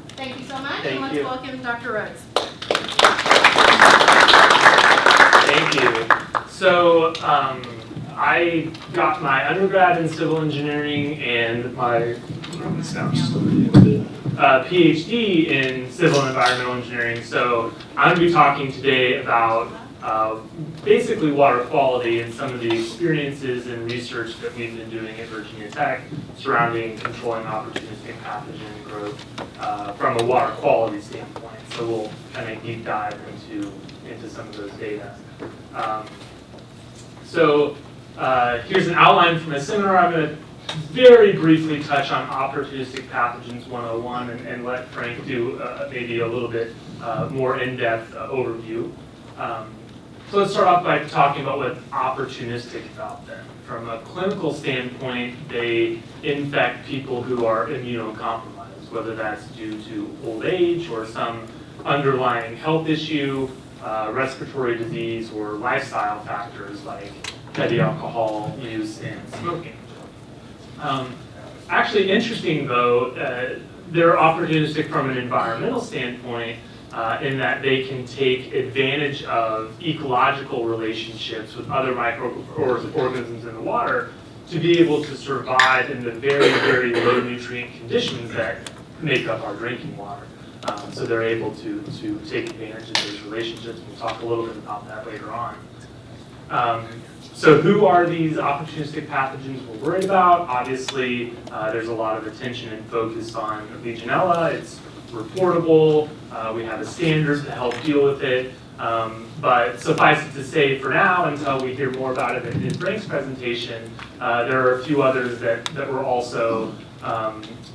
Thank you so much, Thank and let's you. welcome Dr. Rhodes. Thank you. So I got my undergrad in civil engineering and my PhD in civil and environmental engineering. So I'm going to be talking today about basically water quality and some of the experiences and research that we've been doing at Virginia Tech surrounding controlling opportunistic pathogen growth from a water quality standpoint. So we'll kind of deep dive into some of those data. Here's an outline from a seminar. I'm going to very briefly touch on opportunistic pathogens 101 and let Frank do maybe a little bit more in-depth overview. So let's start off by talking about what's opportunistic about them. From a clinical standpoint, they infect people who are immunocompromised, whether that's due to old age or some underlying health issue, respiratory disease, or lifestyle factors like heavy alcohol use and smoking. Actually interesting though, they're opportunistic from an environmental standpoint in that they can take advantage of ecological relationships with other microorganisms in the water to be able to survive in the very, very low nutrient conditions that make up our drinking water. So they're able to take advantage of those relationships. We'll talk a little bit about that later on. So who are these opportunistic pathogens we're worried about? Obviously, there's a lot of attention and focus on Legionella. It's reportable. We have a standard to help deal with it. But suffice it to say for now, until we hear more about it in Frank's presentation, there are a few others that we're also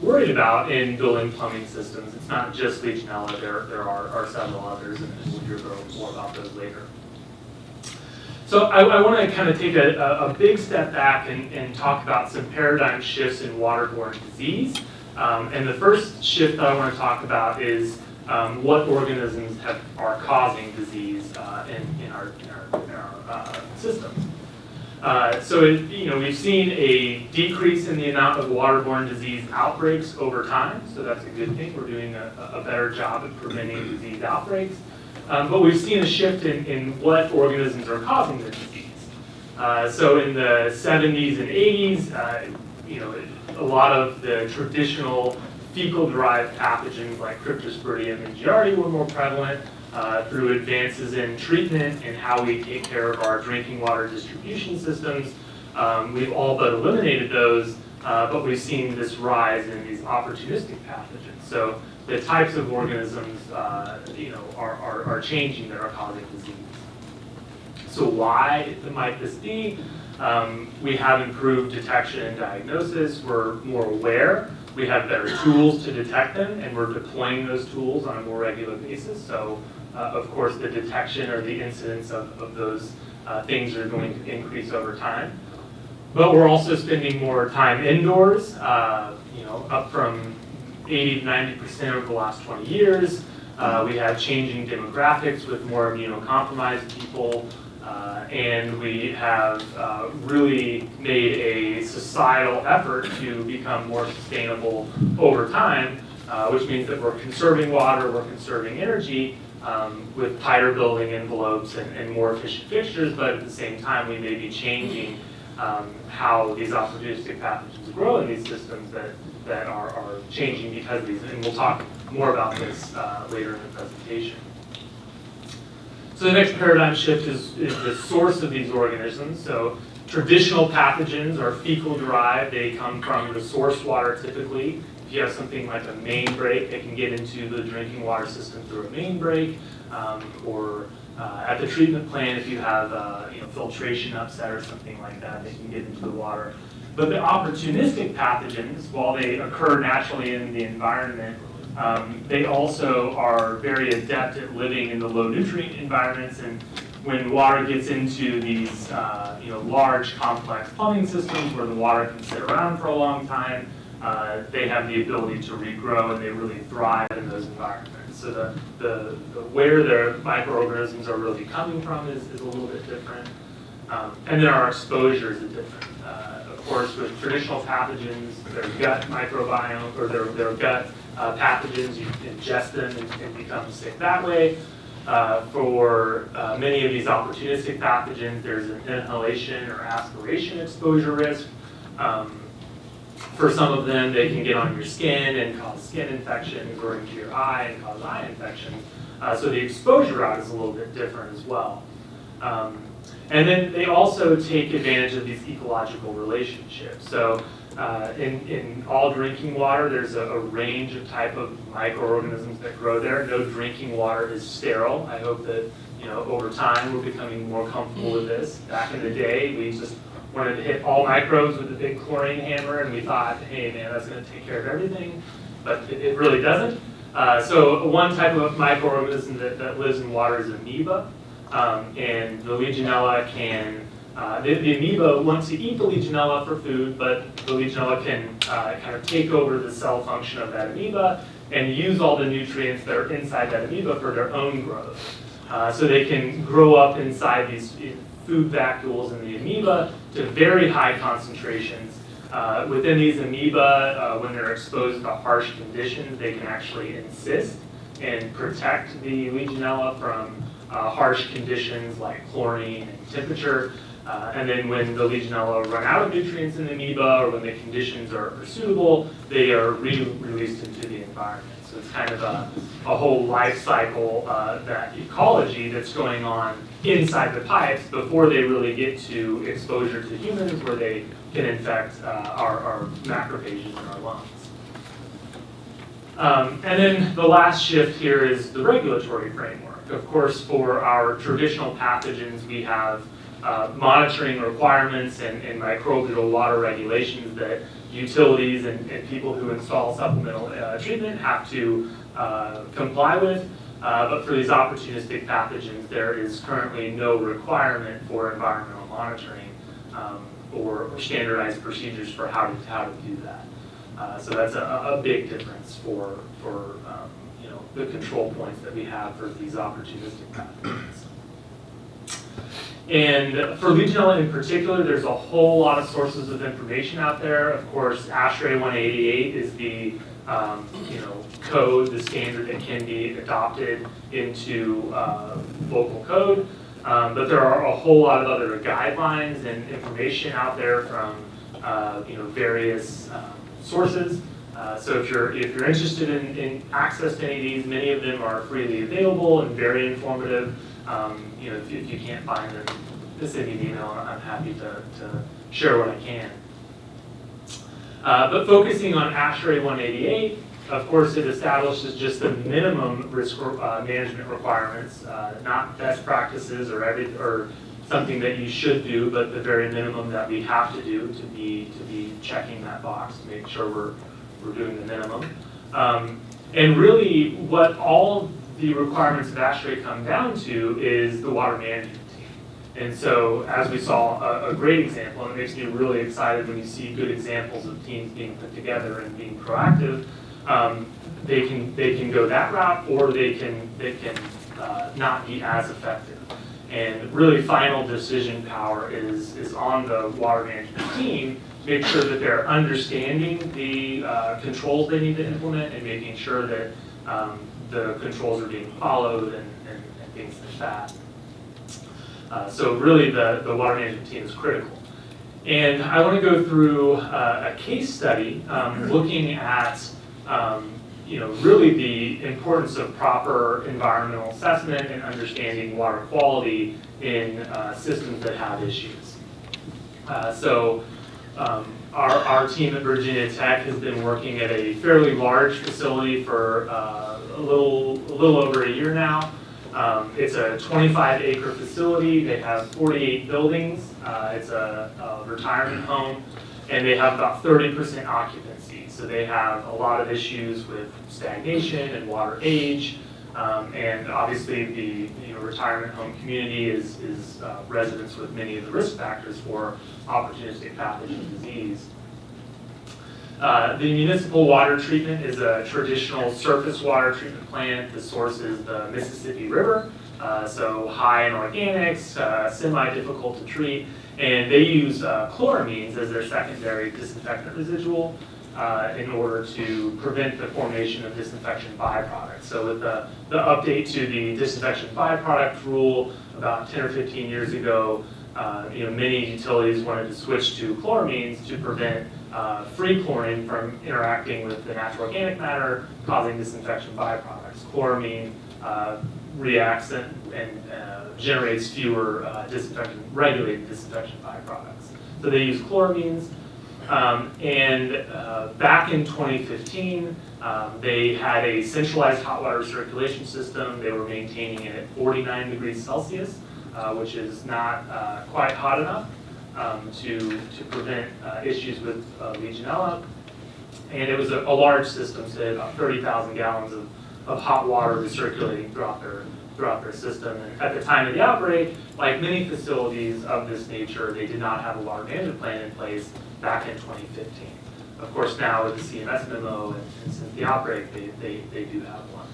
worried about in building plumbing systems. It's not just Legionella, there are several others, and we'll hear more about those later. So I want to kind of take a big step back and talk about some paradigm shifts in waterborne disease. And the first shift that I want to talk about is what organisms are causing disease in our system. We've seen a decrease in the amount of waterborne disease outbreaks over time, so that's a good thing. We're doing a better job at preventing disease outbreaks. But we've seen a shift in what organisms are causing the disease. So in the 70s and 80s, a lot of the traditional fecal-derived pathogens like Cryptosporidium and Giardia were more prevalent through advances in treatment and how we take care of our drinking water distribution systems. We've all but eliminated those, but we've seen this rise in these opportunistic pathogens. So the types of organisms are changing that are causing disease. So why might this be? We have improved detection and diagnosis. We're more aware. We have better tools to detect them, and we're deploying those tools on a more regular basis. So, of course, the detection or the incidence of those things are going to increase over time. But we're also spending more time indoors, up from 80 to 90% over the last 20 years. We have changing demographics with more immunocompromised people. And we have really made a societal effort to become more sustainable over time, which means that we're conserving water, we're conserving energy with tighter building envelopes and more efficient fixtures, but at the same time we may be changing how these opportunistic pathogens grow in these systems that are changing because of these. And we'll talk more about this later in the presentation. So the next paradigm shift is the source of these organisms. So traditional pathogens are fecal-derived. They come from the source water typically. If you have something like a main break, they can get into the drinking water system through a main break, or at the treatment plant, if you have filtration upset or something like that, they can get into the water. But the opportunistic pathogens, while they occur naturally in the environment, they also are very adept at living in the low nutrient environments, and when water gets into these large complex plumbing systems where the water can sit around for a long time, they have the ability to regrow and they really thrive in those environments. So the where their microorganisms are really coming from is a little bit different. And then our exposures are different. Of course, with traditional pathogens, their gut microbiome or their gut pathogens, you ingest them and become sick that way. For many of these opportunistic pathogens, there's an inhalation or aspiration exposure risk. For some of them, they can get on your skin and cause skin infections, or into your eye and cause eye infections. So the exposure route is a little bit different as well. And then they also take advantage of these ecological relationships. So in all drinking water, there's a range of type of microorganisms that grow there. No drinking water is sterile. I hope that over time we're becoming more comfortable with this. Back in the day, we just wanted to hit all microbes with a big chlorine hammer, and we thought, hey man, that's going to take care of everything, but it really doesn't. So one type of microorganism that lives in water is amoeba, and the Legionella can, the amoeba wants to eat the Legionella for food, but the Legionella can kind of take over the cell function of that amoeba and use all the nutrients that are inside that amoeba for their own growth. So they can grow up inside these food vacuoles in the amoeba to very high concentrations. Within these amoeba, when they're exposed to harsh conditions, they can actually encyst and protect the Legionella from harsh conditions like chlorine and temperature. And then when the Legionella run out of nutrients in the amoeba, or when the conditions are suitable, they are released into the environment. So it's kind of a whole life cycle, that ecology that's going on inside the pipes before they really get to exposure to humans, where they can infect our macrophages in our lungs. And then the last shift here is the regulatory framework. Of course, for our traditional pathogens, we have monitoring requirements and microbial water regulations that utilities and people who install supplemental treatment have to comply with. But for these opportunistic pathogens, there is currently no requirement for environmental monitoring or standardized procedures for how to do that. So that's a big difference for the control points that we have for these opportunistic pathogens. And for Legionella in particular, there's a whole lot of sources of information out there. Of course, ASHRAE 188 is the code, the standard that can be adopted into local code. But there are a whole lot of other guidelines and information out there from various sources. So if you're interested in access to any of these, many of them are freely available and very informative. If you can't find them, just send me an email. I'm happy to share what I can. But focusing on ASHRAE 188, of course, it establishes just the minimum risk management requirements, not best practices or something that you should do, but the very minimum that we have to do to be checking that box to make sure we're doing the minimum. And really, what all the requirements of ASHRAE come down to is the water management team. And so, as we saw, a great example, and it makes me really excited when you see good examples of teams being put together and being proactive. They can go that route, or they can not be as effective. And really, final decision power is on the water management team to make sure that they're understanding the controls they need to implement and making sure that the controls are being followed and things like that. So really, the water management team is critical. And I want to go through a case study looking at really the importance of proper environmental assessment and understanding water quality in systems that have issues. Our team at Virginia Tech has been working at a fairly large facility for a little over a year now. It's a 25-acre facility. They have 48 buildings. It's a retirement home, and they have about 30% occupancy. So they have a lot of issues with stagnation and water age, and obviously the retirement home community is residents with many of the risk factors for opportunistic pathogen disease. The municipal water treatment is a traditional surface water treatment plant. The source is the Mississippi River, so high in organics, semi-difficult to treat, and they use chloramines as their secondary disinfectant residual. in order to prevent the formation of disinfection byproducts. So with the update to the disinfection byproduct rule about 10 or 15 years ago, many utilities wanted to switch to chloramines to prevent free chlorine from interacting with the natural organic matter, causing disinfection byproducts. Chloramine reacts and generates fewer regulated disinfection byproducts. So they use chloramines. Back in 2015, they had a centralized hot water circulation system. They were maintaining it at 49 degrees Celsius, which is not quite hot enough to prevent issues with Legionella. And it was a large system, so they had about 30,000 gallons of hot water recirculating throughout their system. And at the time of the outbreak, like many facilities of this nature, they did not have a water management plan in place back in 2015. Of course, now with the CMS memo and since the outbreak, they do have one.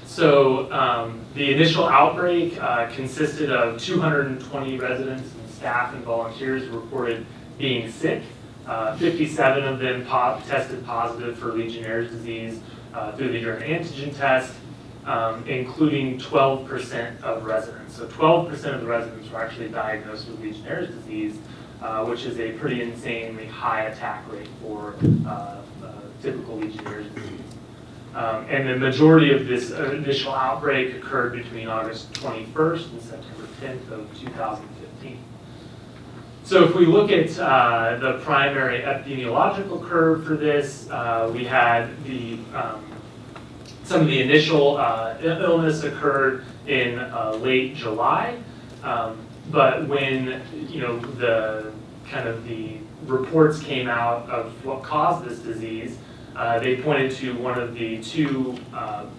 So the initial outbreak consisted of 220 residents and staff and volunteers reported being sick. 57 of them tested positive for Legionnaire's disease through the urine antigen test, including 12% of residents. So 12% of the residents were actually diagnosed with Legionnaire's disease, which is a pretty insanely high attack rate for typical Legionnaire's disease. And the majority of this initial outbreak occurred between August 21st and September 10th of 2015. So if we look at the primary epidemiological curve for this, we had some of the initial illness occurred in late July, but when the reports came out of what caused this disease, they pointed to one of the two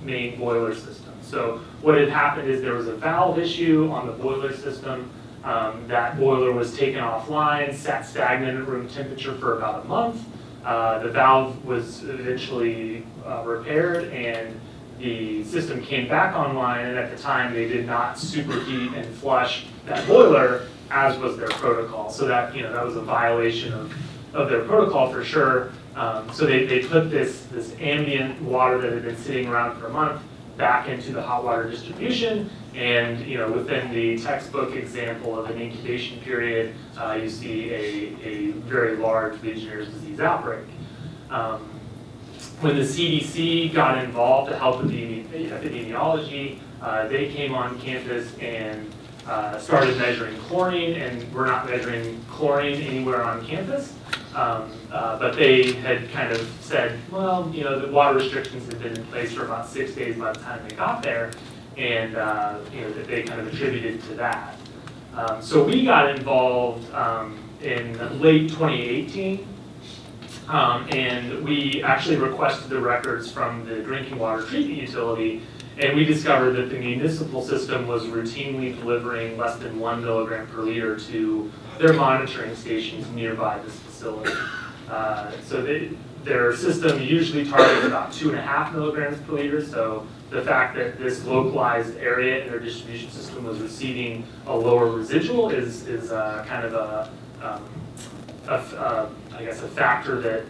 main boiler systems. So what had happened is there was a valve issue on the boiler system. That boiler was taken offline, sat stagnant at room temperature for about a month. The valve was eventually repaired and the system came back online, and at the time they did not superheat and flush that boiler as was their protocol. So that that was a violation of their protocol for sure. So they put this ambient water that had been sitting around for a month back into the hot water distribution, and within the textbook example of an incubation period, you see a very large Legionnaire's disease outbreak. When the CDC got involved to help with the epidemiology, they came on campus and started measuring chlorine, and we're not measuring chlorine anywhere on campus. But they had kind of said, well, the water restrictions had been in place for about 6 days by the time they got there, and that they kind of attributed to that. So we got involved in late 2018, and we actually requested the records from the drinking water treatment utility, and we discovered that the municipal system was routinely delivering less than 1 milligram per liter to their monitoring stations nearby this facility. So their system usually targets about 2.5 milligrams per liter, so the fact that this localized area in their distribution system was receiving a lower residual is kind of I guess a factor that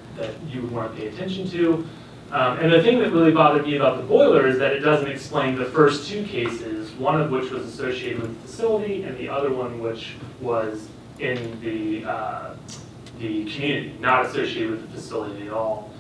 you would want to pay attention to. And the thing that really bothered me about the boiler is that it doesn't explain the first two cases, one of which was associated with the facility and the other one which was in the community, not associated with the facility at all.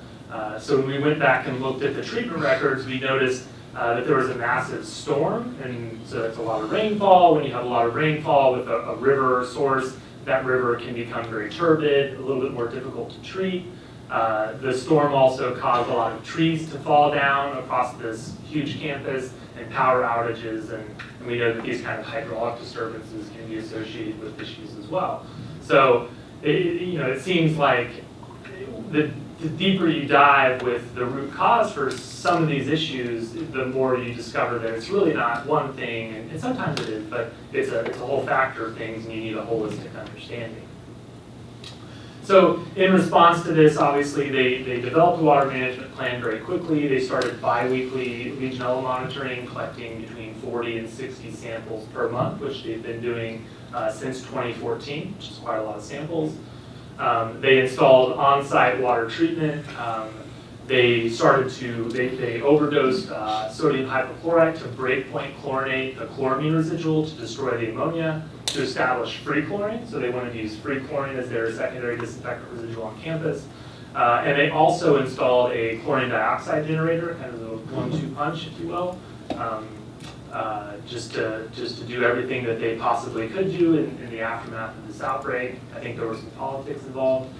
So when we went back and looked at the treatment records, we noticed that there was a massive storm, and so that's a lot of rainfall. When you have a lot of rainfall with a river source, that river can become very turbid, a little bit more difficult to treat. The storm also caused a lot of trees to fall down across this huge campus and power outages, and we know that these kind of hydraulic disturbances can be associated with issues as well. So it seems like the deeper you dive with the root cause for some of these issues, the more you discover that it's really not one thing, and sometimes it is, but it's a whole factor of things, and you need a holistic understanding. So in response to this, obviously, they developed a water management plan very quickly. They started bi-weekly Legionella monitoring, collecting between 40 and 60 samples per month, which they've been doing since 2014, which is quite a lot of samples. They installed on-site water treatment. They overdosed sodium hypochlorite to breakpoint chlorinate the chloramine residual to destroy the ammonia to establish free chlorine. So they wanted to use free chlorine as their secondary disinfectant residual on campus. And they also installed a chlorine dioxide generator, kind of a 1-2 punch, if you will, just to do everything that they possibly could do in the aftermath of this outbreak. I think there was some politics involved.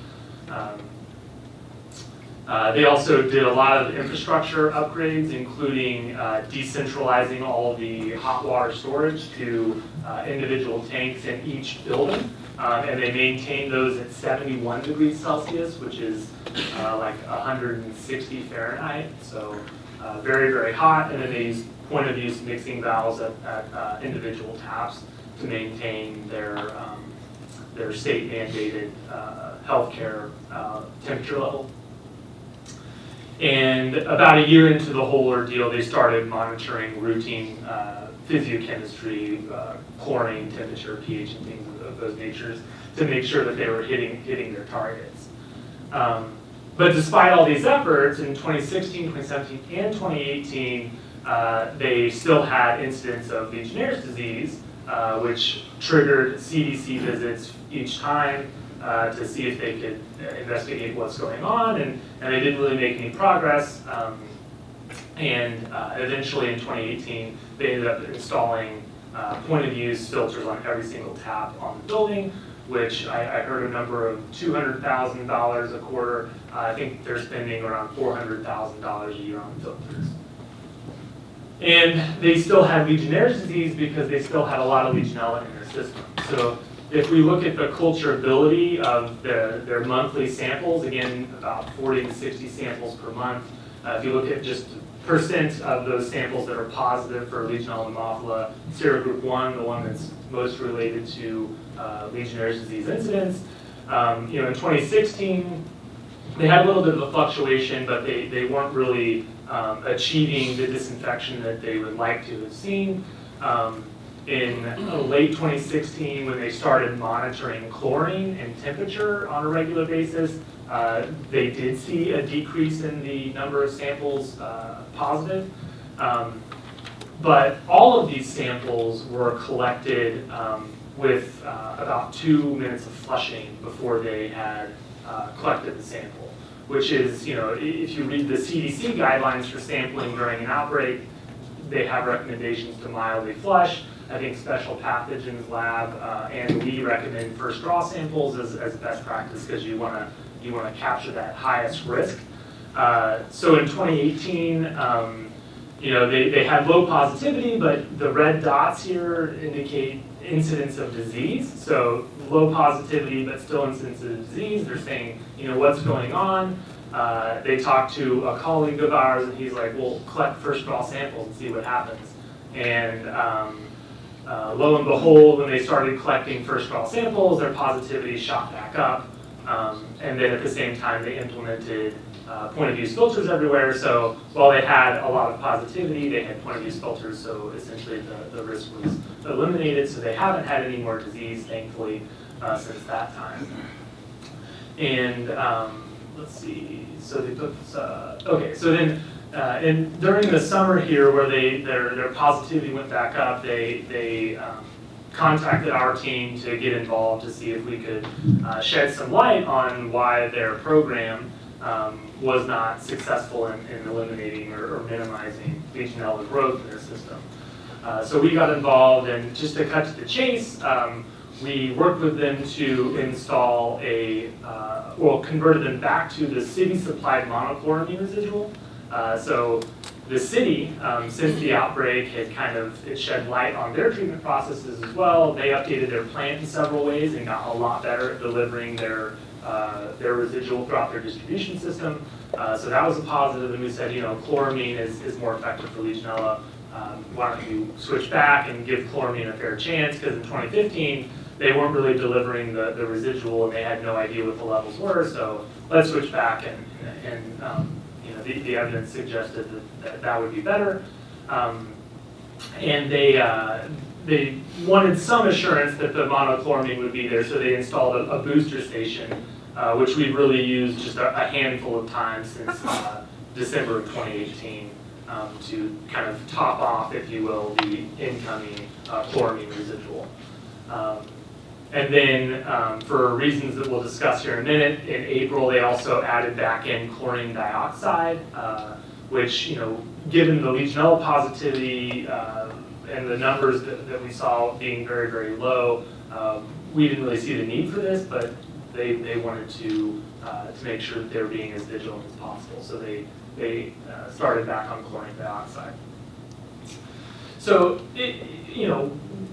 They also did a lot of infrastructure upgrades, including decentralizing all the hot water storage to individual tanks in each building. And they maintained those at 71 degrees Celsius, which is like 160 Fahrenheit. So very, very hot. And then they used point-of-use mixing valves at individual taps to maintain their state-mandated healthcare temperature level. And about a year into the whole ordeal, they started monitoring routine physiochemistry, chlorine, temperature, pH, and things of those natures to make sure that they were hitting their targets. But despite all these efforts, in 2016, 2017, and 2018, they still had incidents of Legionnaire's disease, which triggered CDC visits each time to see if they could investigate what's going on, and they didn't really make any progress. And eventually in 2018, they ended up installing point-of-use filters on every single tap on the building, which I heard a number of $200,000 a quarter. I think they're spending around $400,000 a year on filters. And they still had Legionnaire's disease because they still had a lot of Legionella in their system. So if we look at the culturability of their monthly samples, again, about 40 to 60 samples per month. If you look at just percent of those samples that are positive for Legionella pneumophila, serogroup 1, the one that's most related to Legionnaire's disease incidence. In 2016, they had a little bit of a fluctuation, but they weren't really achieving the disinfection that they would like to have seen. In late 2016, when they started monitoring chlorine and temperature on a regular basis, they did see a decrease in the number of samples positive. But all of these samples were collected with about 2 minutes of flushing before they had collected the sample, which is, if you read the CDC guidelines for sampling during an outbreak, they have recommendations to mildly flush. I think Special Pathogens Lab and we recommend first draw samples as best practice because you want to capture that highest risk. So in 2018, they had low positivity, but the red dots here indicate incidence of disease. So low positivity, but still incidence of disease. They're saying, what's going on? They talked to a colleague of ours, and he's like, well, collect first draw samples and see what happens. And lo and behold, when they started collecting first draw samples, their positivity shot back up. And then at the same time, they implemented point-of-use filters everywhere. So while they had a lot of positivity, they had point-of-use filters, so essentially the risk was eliminated. So they haven't had any more disease, thankfully, since that time. And let's see, so they put, okay, so then during the summer here where their positivity went back up, they contacted our team to get involved to see if we could shed some light on why their program was not successful in eliminating or minimizing Legionella growth in their system. So we got involved, and just to cut to the chase, we worked with them to install converted them back to the city-supplied monochloramine residual. So the city, since the outbreak, had it shed light on their treatment processes as well. They updated their plant in several ways and got a lot better at delivering their residual throughout their distribution system. So that was a positive, and we said, chloramine is more effective for Legionella. Why don't you switch back and give chloramine a fair chance? Because in 2015, they weren't really delivering the residual, and they had no idea what the levels were. So let's switch back, and the evidence suggested that would be better. And they wanted some assurance that the monochloramine would be there, so they installed a booster station which we've really used just a handful of times since December of 2018 to kind of top off, if you will, the incoming chloramine residual. And then for reasons that we'll discuss here in a minute, in April they also added back in chlorine dioxide, which, given the Legionella positivity and the numbers that we saw being very, very low, we didn't really see the need for this, but they wanted to make sure that they were being as vigilant as possible. So they started back on chlorine dioxide. So,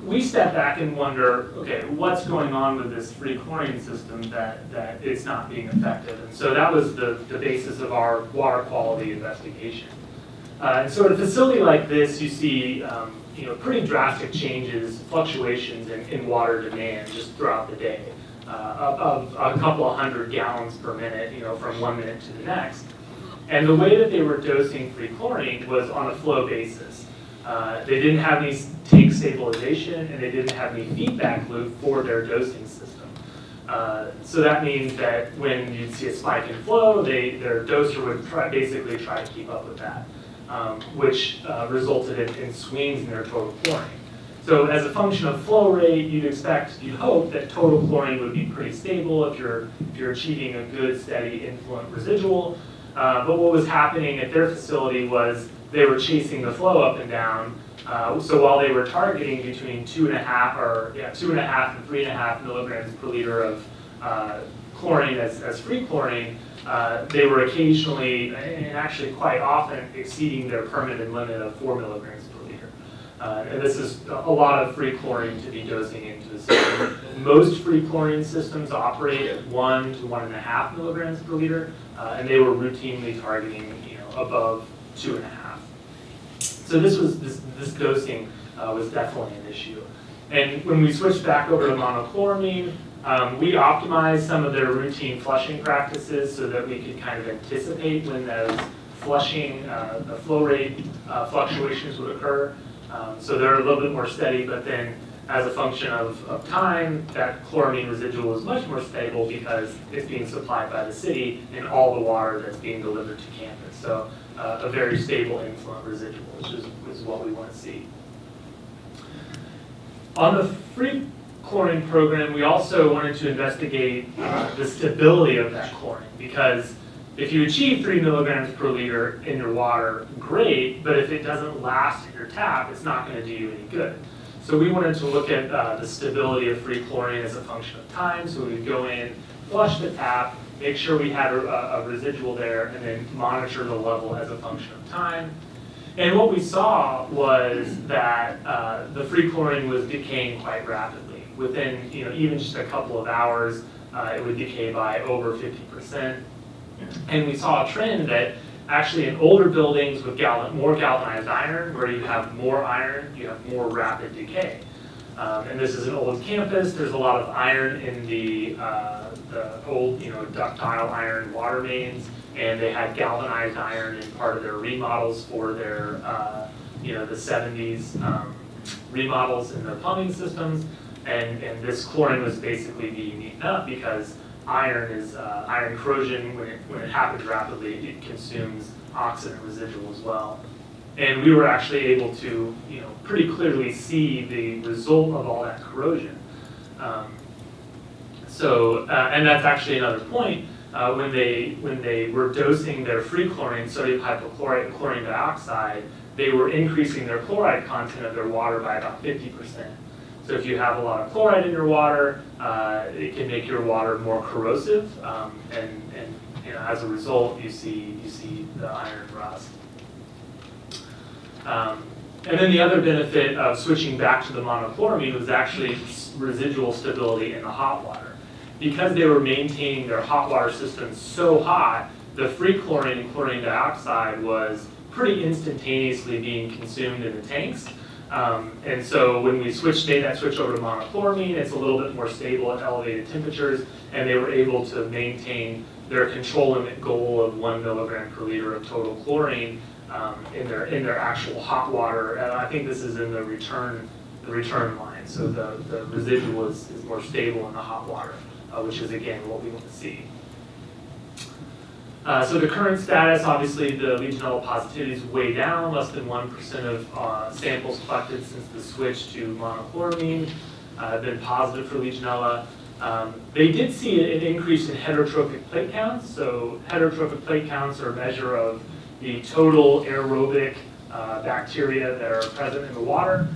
we step back and wonder, okay, what's going on with this free chlorine system that it's not being effective? And so that was the basis of our water quality investigation. And so at a facility like this, you see pretty drastic changes, fluctuations in water demand just throughout the day, of a couple of hundred gallons per minute, from 1 minute to the next. And the way that they were dosing free chlorine was on a flow basis. They didn't have any tank stabilization, and they didn't have any feedback loop for their dosing system. So that means that when you'd see a spike in flow, their doser would basically try to keep up with that, which resulted in swings in their total chlorine. So as a function of flow rate, you'd hope that total chlorine would be pretty stable if you're achieving a good, steady influent residual. But what was happening at their facility was they were chasing the flow up and down. So while they were targeting between 2.5 and 3.5 milligrams per liter of chlorine as free chlorine, they were occasionally, and actually quite often, exceeding their permitted limit of 4 milligrams per liter. And this is a lot of free chlorine to be dosing into the system. Most free chlorine systems operate at 1 to 1.5 milligrams per liter, and they were routinely targeting above 2.5. So this dosing was definitely an issue. And when we switched back over to monochloramine, we optimized some of their routine flushing practices so that we could kind of anticipate when those flushing, the flow rate fluctuations would occur. So they're a little bit more steady, but then as a function of time, that chloramine residual is much more stable because it's being supplied by the city and all the water that's being delivered to campus. So a very stable influent residual, which is what we want to see. On the free chlorine program, we also wanted to investigate the stability of that chlorine, because if you achieve 3 milligrams per liter in your water, great, but if it doesn't last at your tap, it's not going to do you any good. So we wanted to look at the stability of free chlorine as a function of time. So we would go in, flush the tap, make sure we had a residual there, and then monitor the level as a function of time. And what we saw was that the free chlorine was decaying quite rapidly. Within even just a couple of hours, it would decay by over 50%. And we saw a trend that actually in older buildings with more galvanized iron, where you have more iron, you have more rapid decay. And this is an old campus. There's a lot of iron in the old, ductile iron water mains, and they had galvanized iron in part of their remodels for their, the 70s remodels in their plumbing systems. And this chlorine was basically being eaten up because iron corrosion, when it happens rapidly, it consumes oxidant residual as well. And we were actually able to, pretty clearly see the result of all that corrosion. And that's actually another point. When they were dosing their free chlorine, sodium hypochlorite, and chlorine dioxide, they were increasing their chloride content of their water by about 50%. So if you have a lot of chloride in your water, it can make your water more corrosive, and as a result, you see the iron rust. And then the other benefit of switching back to the monochloramine was actually residual stability in the hot water. Because they were maintaining their hot water system so hot, the free chlorine and chlorine dioxide was pretty instantaneously being consumed in the tanks. And so when we made that switch over to monochloramine, it's a little bit more stable at elevated temperatures, and they were able to maintain their control limit goal of 1 milligram per liter of total chlorine in their actual hot water. And I think this is in the return line, so the residual is more stable in the hot water which is again what we want to see. So the current status, obviously the Legionella positivity is way down, less than 1% of samples collected since the switch to monochloramine have been positive for Legionella. They did see an increase in heterotrophic plate counts. So heterotrophic plate counts are a measure of the total aerobic bacteria that are present in the water.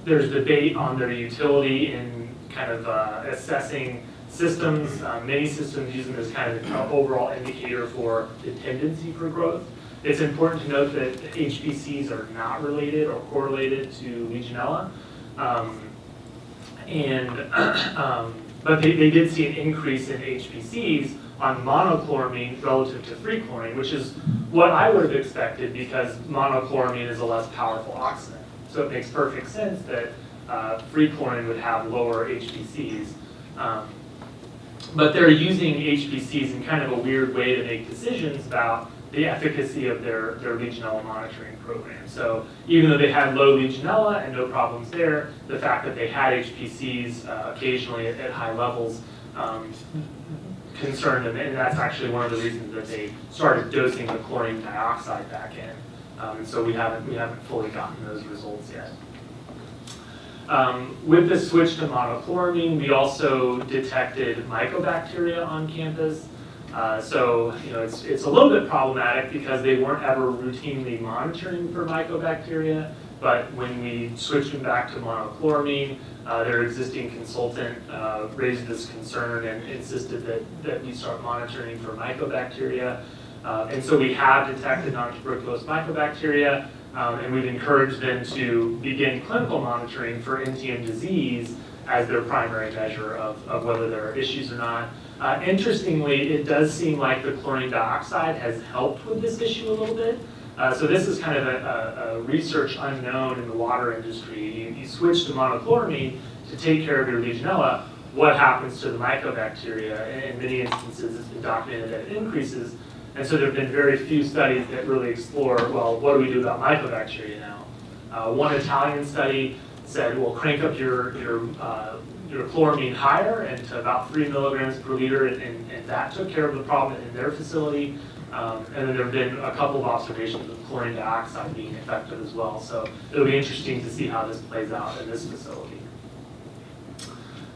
There's debate on their utility in kind of assessing systems. Many systems use them as kind of an overall indicator for the tendency for growth. It's important to note that HPCs are not related or correlated to Legionella. But they did see an increase in HPCs on monochloramine relative to free chlorine, which is what I would have expected because monochloramine is a less powerful oxidant. So it makes perfect sense that free chlorine would have lower HPCs. But they're using HPCs in kind of a weird way to make decisions about the efficacy of their Legionella monitoring program. So even though they had low Legionella and no problems there, the fact that they had HPCs occasionally at high levels concerned them, and that's actually one of the reasons that they started dosing the chlorine dioxide back in. And so we haven't fully gotten those results yet. With the switch to monochloramine, we also detected mycobacteria on campus. So it's a little bit problematic because they weren't ever routinely monitoring for mycobacteria, but when we switched them back to monochloramine, their existing consultant raised this concern and insisted that we start monitoring for mycobacteria. And so we have detected non-tuberculous mycobacteria, and we've encouraged them to begin clinical monitoring for NTM disease as their primary measure of whether there are issues or not. Interestingly, it does seem like the chlorine dioxide has helped with this issue a little bit. So this is kind of a research unknown in the water industry. You switch to monochloramine to take care of your Legionella. What happens to the mycobacteria? In many instances, it's been documented that it increases. And so there have been very few studies that really explore, well, what do we do about mycobacteria now? One Italian study said, well, crank up your chloramine higher and to about 3 milligrams per liter, and that took care of the problem in their facility. And then there have been a couple of observations of chlorine dioxide being effective as well. So it'll be interesting to see how this plays out in this facility.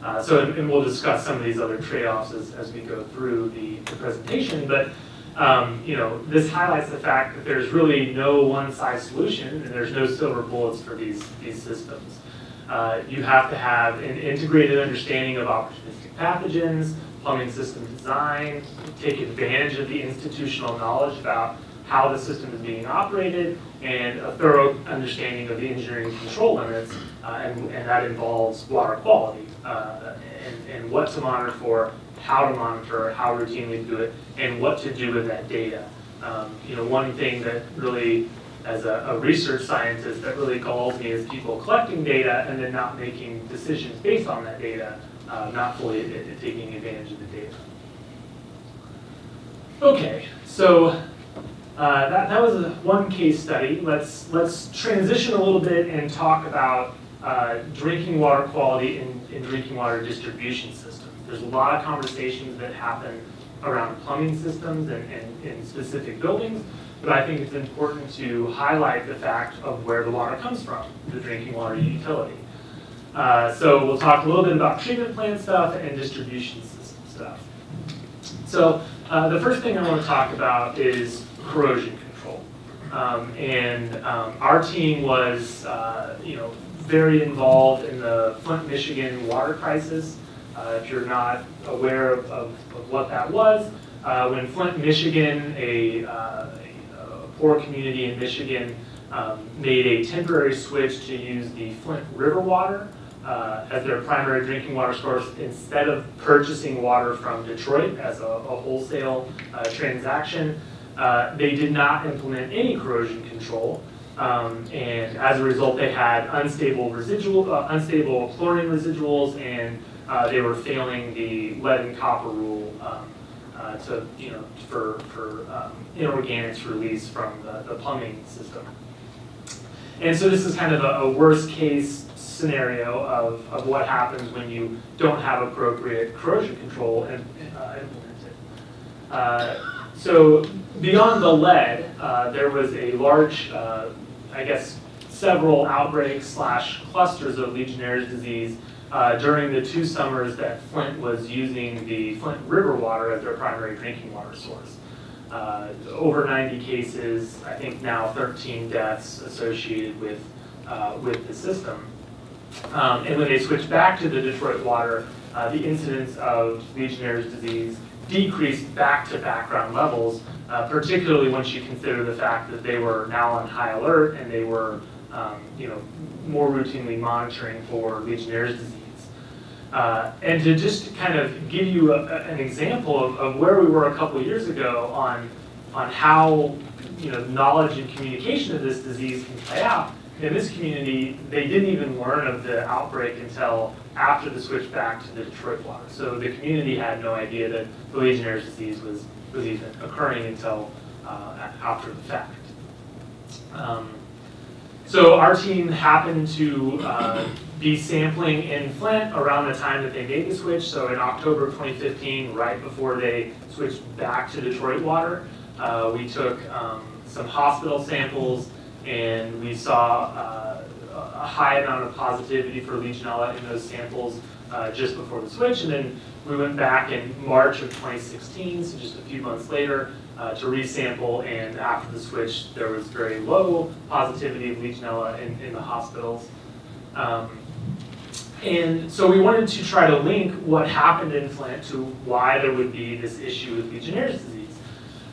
And we'll discuss some of these other trade-offs as we go through the presentation. But this highlights the fact that there's really no one-size solution, and there's no silver bullets for these systems. You have to have an integrated understanding of opportunistic pathogens, plumbing system design, take advantage of the institutional knowledge about how the system is being operated, and a thorough understanding of the engineering control limits, and that involves water quality, and what to monitor for, how to monitor, how routinely to do it, and what to do with that data. One thing that really, as a research scientist, that really galls me is people collecting data and then not making decisions based on that data, not fully taking advantage of the data. Okay, so that was one case study. Let's transition a little bit and talk about drinking water quality in drinking water distribution systems. There's a lot of conversations that happen around plumbing systems and in specific buildings, but I think it's important to highlight the fact of where the water comes from, the drinking water utility. So we'll talk a little bit about treatment plant stuff and distribution system stuff. So the first thing I want to talk about is corrosion control. Our team was very involved in the Flint, Michigan water crisis. If you're not aware of what that was, when Flint, Michigan, a poor community in Michigan, made a temporary switch to use the Flint River water as their primary drinking water source instead of purchasing water from Detroit as a wholesale transaction. They did not implement any corrosion control, and as a result, they had unstable chlorine residuals, and they were failing the lead and copper rule for inorganics release from the plumbing system. And so this is kind of a worst case scenario of what happens when you don't have appropriate corrosion control implemented. So beyond the lead, there was a large, I guess, several outbreaks / clusters of Legionnaire's disease during the 2 summers that Flint was using the Flint River water as their primary drinking water source. Over 90 cases, I think now 13 deaths associated with the system. And when they switched back to the Detroit water, the incidence of Legionnaire's disease decreased back to background levels, particularly once you consider the fact that they were now on high alert and they were more routinely monitoring for Legionnaire's disease. And to just kind of give you an example of where we were a couple of years ago on how knowledge and communication of this disease can play out, in this community, they didn't even learn of the outbreak until after the switch back to the Detroit water. So the community had no idea that the Legionnaire's disease was even occurring until after the fact. So our team happened to be sampling in Flint around the time that they made the switch. So in October of 2015, right before they switched back to Detroit water, we took some hospital samples, and we saw a high amount of positivity for Legionella in those samples just before the switch. And then we went back in March of 2016, so just a few months later, to resample, and after the switch, there was very low positivity of Legionella in the hospitals. And so we wanted to try to link what happened in Flint to why there would be this issue with Legionnaire's disease.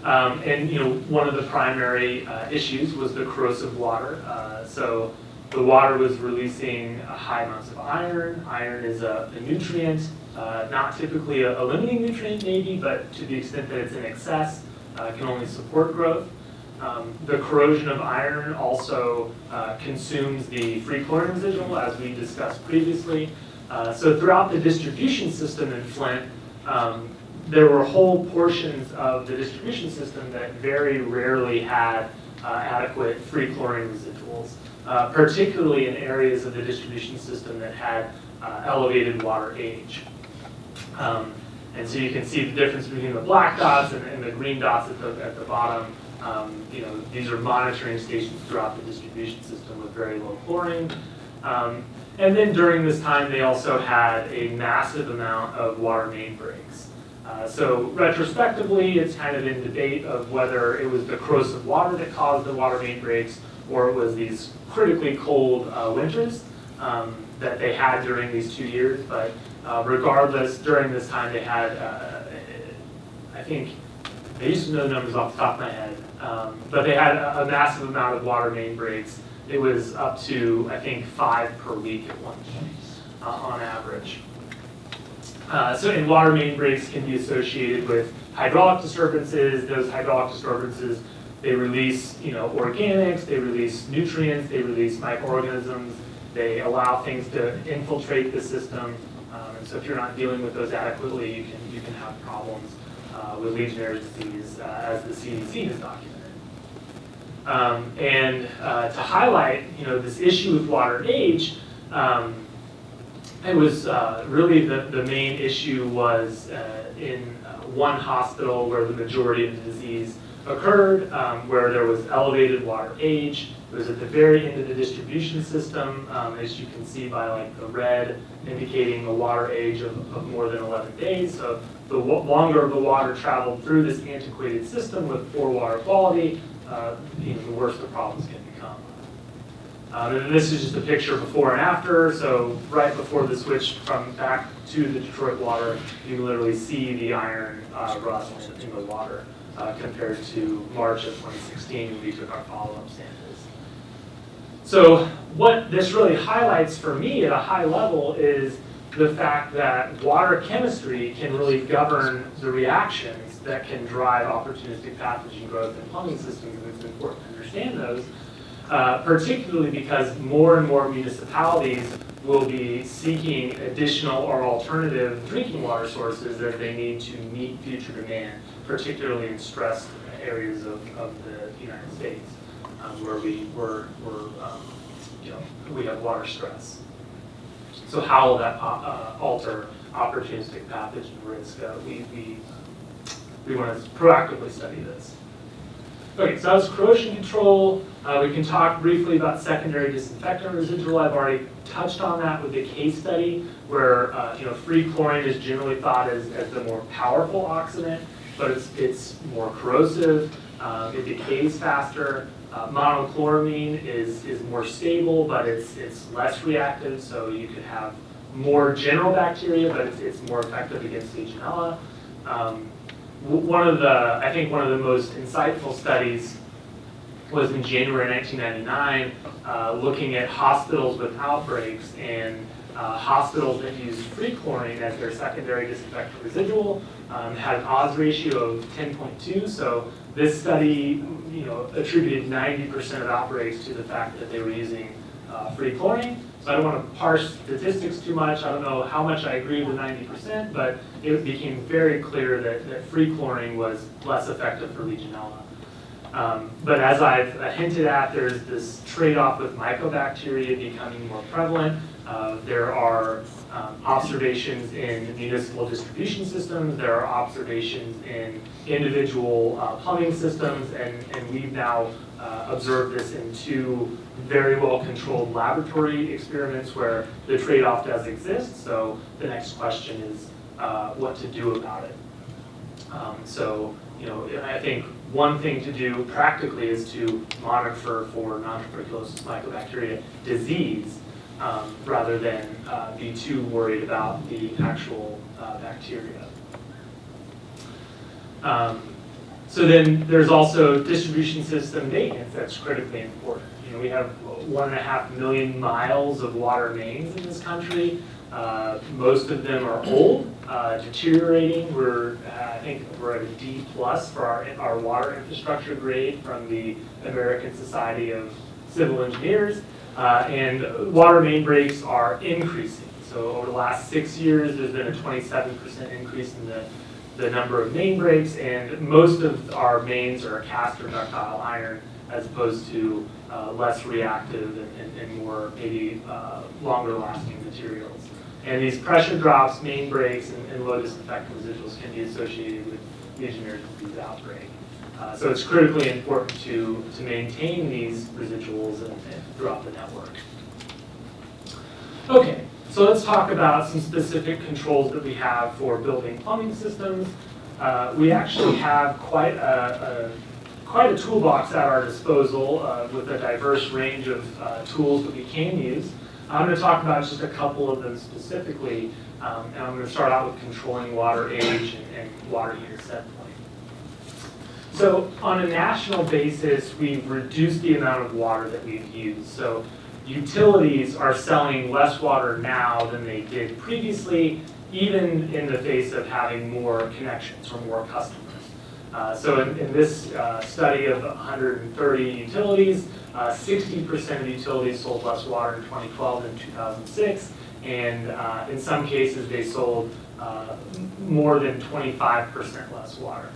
And one of the primary issues was the corrosive water. So the water was releasing high amounts of iron. Iron is a nutrient, not typically a limiting nutrient maybe, but to the extent that it's in excess, can only support growth. The corrosion of iron also consumes the free chlorine residual, as we discussed previously. So throughout the distribution system in Flint, there were whole portions of the distribution system that very rarely had adequate free chlorine residuals, particularly in areas of the distribution system that had elevated water age. And so you can see the difference between the black dots and the green dots at the bottom. These are monitoring stations throughout the distribution system with very low chlorine. And then during this time, they also had a massive amount of water main breaks. So retrospectively, it's kind of in debate of whether it was the corrosive water that caused the water main breaks, or it was these critically cold winters that they had during these 2 years. But regardless, during this time they had, I think, I used to know the numbers off the top of my head, but they had a massive amount of water main breaks. It was up to, I think, 5 per week at one point on average. And water main breaks can be associated with hydraulic disturbances. Those hydraulic disturbances, they release organics, they release nutrients, they release microorganisms, they allow things to infiltrate the system. And so if you're not dealing with those adequately, you can have problems with Legionnaire's disease, as the CDC has documented. And to highlight, this issue with water age, it was really the main issue was in one hospital where the majority of the disease occurred, where there was elevated water age. It was at the very end of the distribution system, as you can see by the red indicating the water age of more than 11 days. So the longer the water traveled through this antiquated system with poor water quality, the worse the problems can become. And this is just a picture before and after. So right before the switch from back to the Detroit water, you can literally see the iron rust in the water compared to March of 2016 when we took our follow-up samples. So what this really highlights for me at a high level is the fact that water chemistry can really govern the reactions that can drive opportunistic pathogen growth in plumbing systems, and it's important to understand those, particularly because more and more municipalities will be seeking additional or alternative drinking water sources as they need to meet future demand, particularly in stressed areas of the United States, where we have water stress. So how will that alter opportunistic pathogen risk? We want to proactively study this. Okay, so that's corrosion control. We can talk briefly about secondary disinfectant residual. I've already touched on that with the case study, where free chlorine is generally thought as the more powerful oxidant, but it's more corrosive. It decays faster. Monochloramine is more stable, but it's less reactive, so you could have more general bacteria, but it's more effective against Legionella. I think one of the most insightful studies was in January 1999, looking at hospitals with outbreaks, and hospitals that used free chlorine as their secondary disinfectant residual had an odds ratio of 10.2. So this study, attributed 90% of outbreaks to the fact that they were using free chlorine. So I don't want to parse statistics too much. I don't know how much I agree with the 90%, but it became very clear that free chlorine was less effective for Legionella. But as I've hinted at, there's this trade-off with mycobacteria becoming more prevalent. There are observations in municipal distribution systems. There are observations in individual plumbing systems, and we've now observed this in 2 very well-controlled laboratory experiments where the trade-off does exist. So the next question is what to do about it. I think one thing to do practically is to monitor for non-tuberculosis mycobacteria disease rather than be too worried about the actual bacteria. So then there's also distribution system maintenance that's critically important. We have 1.5 million miles of water mains in this country. Most of them are old, deteriorating. I think we're at a D+ for our water infrastructure grade from the American Society of Civil Engineers. And water main breaks are increasing. So over the last 6 years, there's been a 27% increase in the number of main breaks, and most of our mains are cast or ductile iron as opposed to less reactive and more maybe longer lasting materials. And these pressure drops, main breaks, and low disinfectant residuals can be associated with Legionnaires' disease outbreak. So it's critically important to maintain these residuals and throughout the network. Okay, so let's talk about some specific controls that we have for building plumbing systems. We actually have quite a toolbox at our disposal with a diverse range of tools that we can use. I'm going to talk about just a couple of them specifically, and I'm going to start out with controlling water age and water heater set point. So on a national basis, we've reduced the amount of water that we've used. So utilities are selling less water now than they did previously, even in the face of having more connections or more customers. So in this study of 130 utilities, 60% of utilities sold less water in 2012 than 2006, and in some cases they sold more than 25% less water.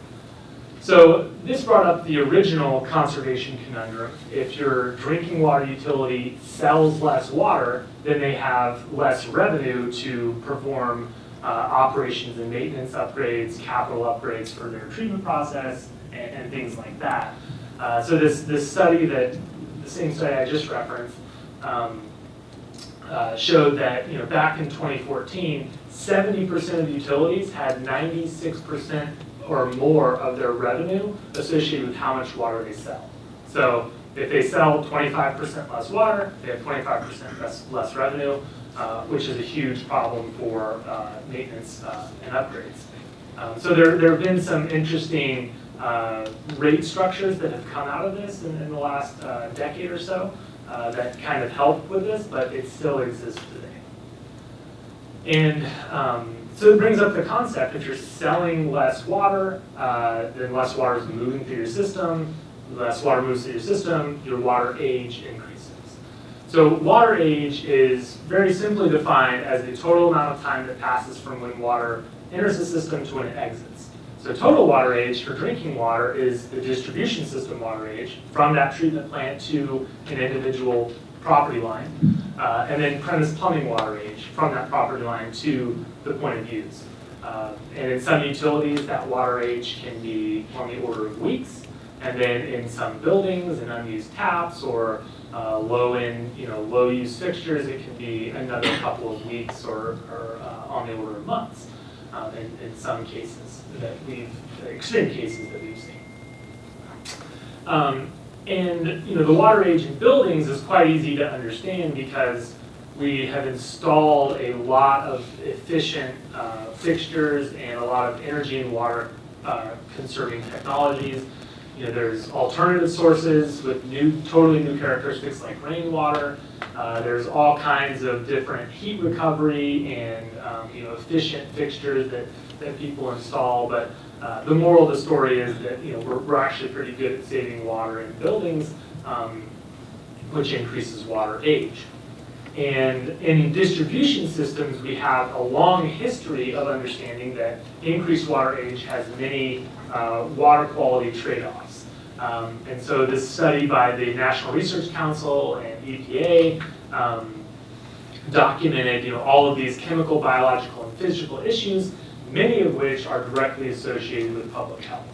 So this brought up the original conservation conundrum. If your drinking water utility sells less water, then they have less revenue to perform operations and maintenance upgrades, capital upgrades for their treatment process, and things like that. So this study the same study I just referenced, showed that back in 2014, 70% of utilities had 96% or more of their revenue associated with how much water they sell. So if they sell 25% less water, they have 25% less revenue, which is a huge problem for maintenance and upgrades. So there have been some interesting rate structures that have come out of this in the last decade or so that kind of help with this, but it still exists today. And so it brings up the concept, if you're selling less water, then less water is moving through your system, less water moves through your system, your water age increases. So water age is very simply defined as the total amount of time that passes from when water enters the system to when it exits. So total water age for drinking water is the distribution system water age from that treatment plant to an individual property line. and then premise plumbing water age from that property line to the point of use. And in some utilities, that water age can be on the order of weeks, and then in some buildings and unused taps or low-use fixtures, it can be another couple of weeks or on the order of months. In some cases extreme cases that we've seen. And the water age in buildings is quite easy to understand because we have installed a lot of efficient fixtures and a lot of energy and water conserving technologies. There's alternative sources with totally new characteristics like rainwater. There's all kinds of different heat recovery and efficient fixtures that people install. But the moral of the story is that we're actually pretty good at saving water in buildings, which increases water age. And in distribution systems, we have a long history of understanding that increased water age has many water quality trade-offs. And so this study by the National Research Council and EPA documented all of these chemical, biological, and physical issues, many of which are directly associated with public health.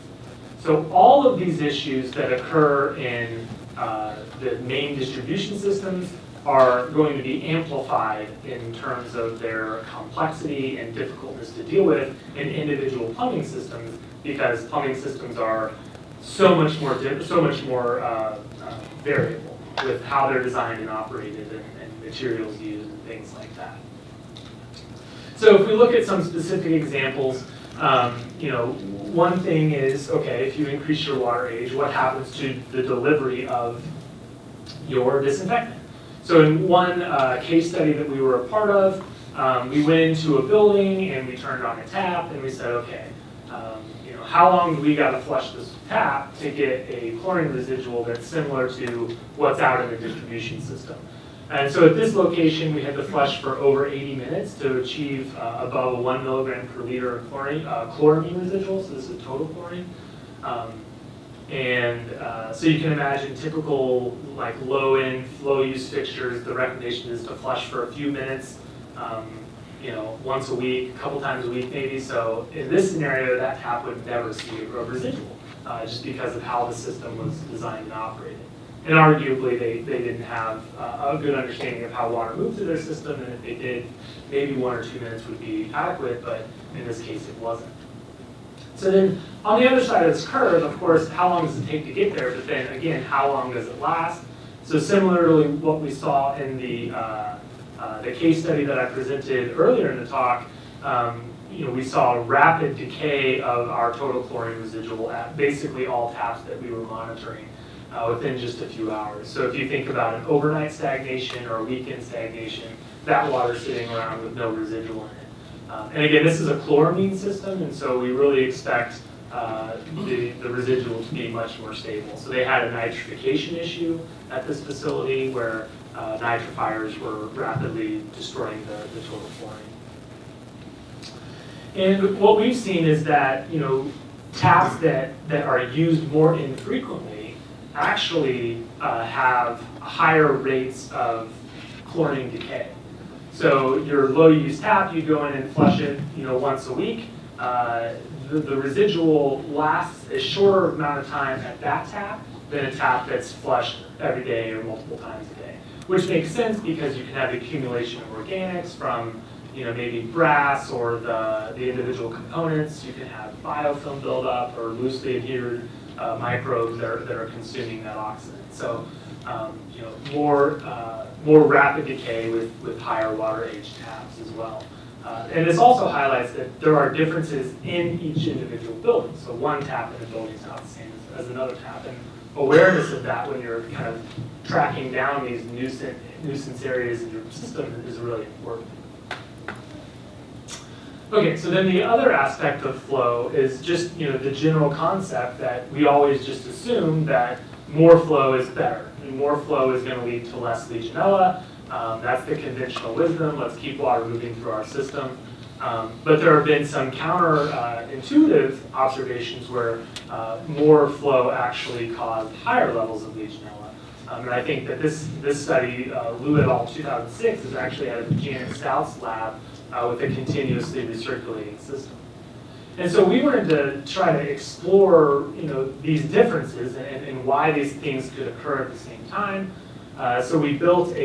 So all of these issues that occur in the main distribution systems are going to be amplified in terms of their complexity and difficultness to deal with in individual plumbing systems, because plumbing systems are so much more variable with how they're designed and operated and materials used and things like that. So if we look at some specific examples, one thing is, okay, if you increase your water age, what happens to the delivery of your disinfectant? So in one case study that we were a part of, we went into a building and we turned on a tap and we said, okay, how long do we got to flush this tap to get a chlorine residual that's similar to what's out in the distribution system? And so at this location, we had to flush for over 80 minutes to achieve above a 1 milligram per liter of chloramine residual, so this is total chlorine. So you can imagine typical low-use fixtures, the recommendation is to flush for a few minutes, once a week, a couple times a week maybe. So in this scenario, that tap would never see a residual, just because of how the system was designed and operated. And arguably, they didn't have a good understanding of how water moved through their system, and if they did, maybe 1 or 2 minutes would be adequate, but in this case, it wasn't. So then, on the other side of this curve, of course, how long does it take to get there? But then again, how long does it last? So similarly, what we saw in the case study that I presented earlier in the talk, we saw a rapid decay of our total chlorine residual at basically all taps that we were monitoring within just a few hours. So if you think about an overnight stagnation or a weekend stagnation, that water's sitting around with no residual in it. And again, this is a chloramine system, and so we really expect the residual to be much more stable. So they had a nitrification issue at this facility where nitrifiers were rapidly destroying the total chlorine. And what we've seen is that taps that are used more infrequently actually have higher rates of chlorine decay. So your low-use tap, you go in and flush it, once a week. The residual lasts a shorter amount of time at that tap than a tap that's flushed every day or multiple times a day, which makes sense because you can have accumulation of organics from, maybe brass or the individual components. You can have biofilm buildup or loosely adhered microbes that are consuming that oxidant. So, more rapid decay with higher water age taps as well. And this also highlights that there are differences in each individual building. So one tap in a building is not the same as another tap. And awareness of that when you're kind of tracking down these nuisance areas in your system is really important. Okay, so then the other aspect of flow is just the general concept that we always just assume that more flow is better, and more flow is going to lead to less Legionella. That's the conventional wisdom. Let's keep water moving through our system. But there have been some counterintuitive observations where more flow actually caused higher levels of Legionella. And I think that this study, Liu et al. 2006, is actually out of Janet Stout's lab with a continuously recirculating system. And so we wanted to try to explore, these differences and why these things could occur at the same time. So we built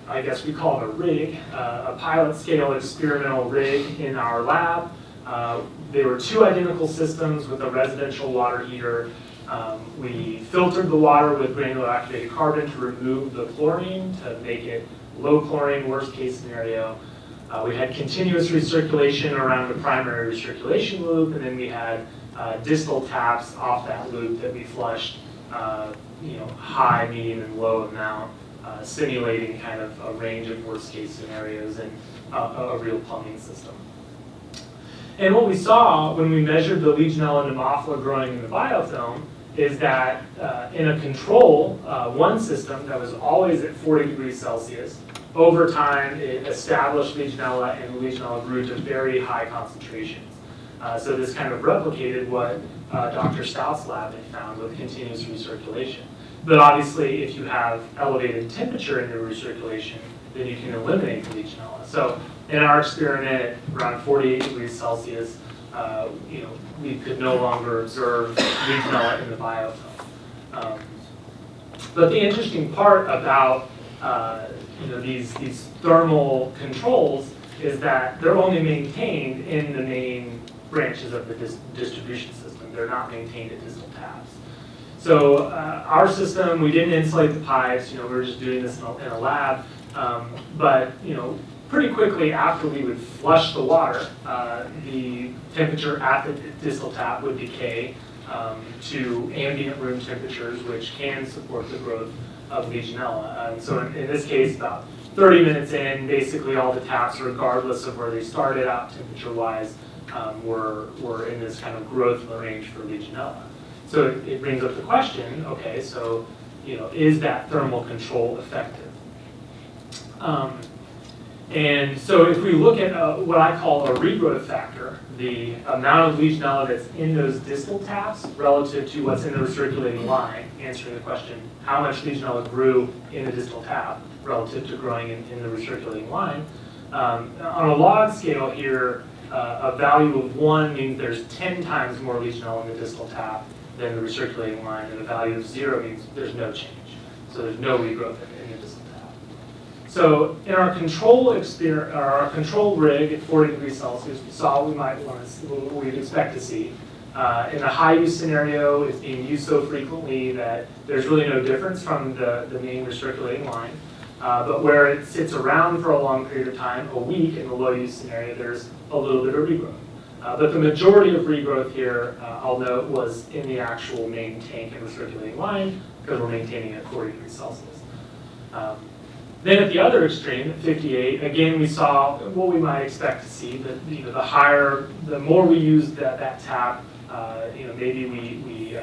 I guess we call it a rig, a pilot scale experimental rig in our lab. There were two identical systems with a residential water heater. We filtered the water with granular activated carbon to remove the chlorine to make it low chlorine, worst case scenario. We had continuous recirculation around the primary recirculation loop, and then we had distal taps off that loop that we flushed, high, medium, and low amount, simulating kind of a range of worst case scenarios and a real plumbing system. And what we saw when we measured the Legionella pneumophila growing in the biofilm is that in a control, one system that was always at 40 degrees Celsius, over time it established Legionella, and Legionella grew to very high concentrations. So this kind of replicated what Dr. Stout's lab had found with continuous recirculation. But obviously, if you have elevated temperature in your recirculation, then you can eliminate the Legionella. So in our experiment, around 48 degrees Celsius, we could no longer observe Legionella in the biofilm. But the interesting part about these thermal controls is that they're only maintained in the main branches of the distribution system. They're not maintained at distal taps. So our system, we didn't insulate the pipes. We were just doing this in a lab. But pretty quickly after we would flush the water, the temperature at the distal tap would decay to ambient room temperatures, which can support the growth of Legionella. And so in this case, about 30 minutes in, basically all the taps, regardless of where they started out temperature-wise, were in this kind of growth range for Legionella. So it brings up the question, okay, so is that thermal control effective? And so if we look at what I call a regrowth factor, the amount of Legionella that's in those distal taps relative to what's in the recirculating line, answering the question, how much Legionella grew in the distal tap relative to growing in the recirculating line. On a log scale here, a value of 1 means there's 10 times more Legionella in the distal tap than the recirculating line, and a value of 0 means there's no change. So there's no regrowth in the distal tap. So in our control rig at 40 degrees Celsius, we saw what we'd expect to see. In a high use scenario, it's being used so frequently that there's really no difference from the main recirculating line. But where it sits around for a long period of time, a week in the low use scenario, there's a little bit of regrowth. But the majority of regrowth here, I'll note, was in the actual main tank and recirculating line, because we're maintaining at 40 degrees Celsius. Then at the other extreme, at 58, again we saw what we might expect to see. The more we use that tap, maybe we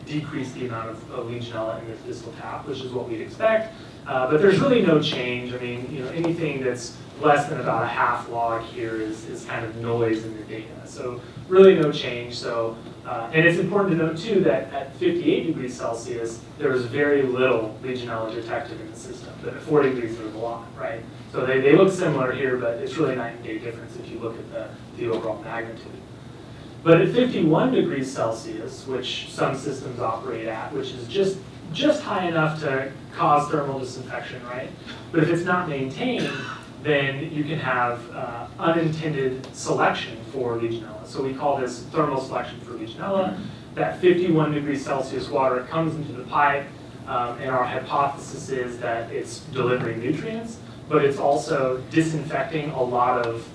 decrease the amount of Legionella in this distal tap, which is what we'd expect. But there's really no change. I mean, anything that's less than about a half log here is kind of noise in the data. So really no change. So, and it's important to note too that at 58 degrees Celsius, there was very little Legionella detected in the system. But at 40 degrees, there was a lot, right? So they look similar here, but it's really night and day difference if you look at the overall magnitude. But at 51 degrees Celsius, which some systems operate at, which is just high enough to cause thermal disinfection, right? But if it's not maintained, then you can have unintended selection for Legionella. So we call this thermal selection for Legionella. That 51 degrees Celsius water comes into the pipe, and our hypothesis is that it's delivering nutrients, but it's also disinfecting a lot of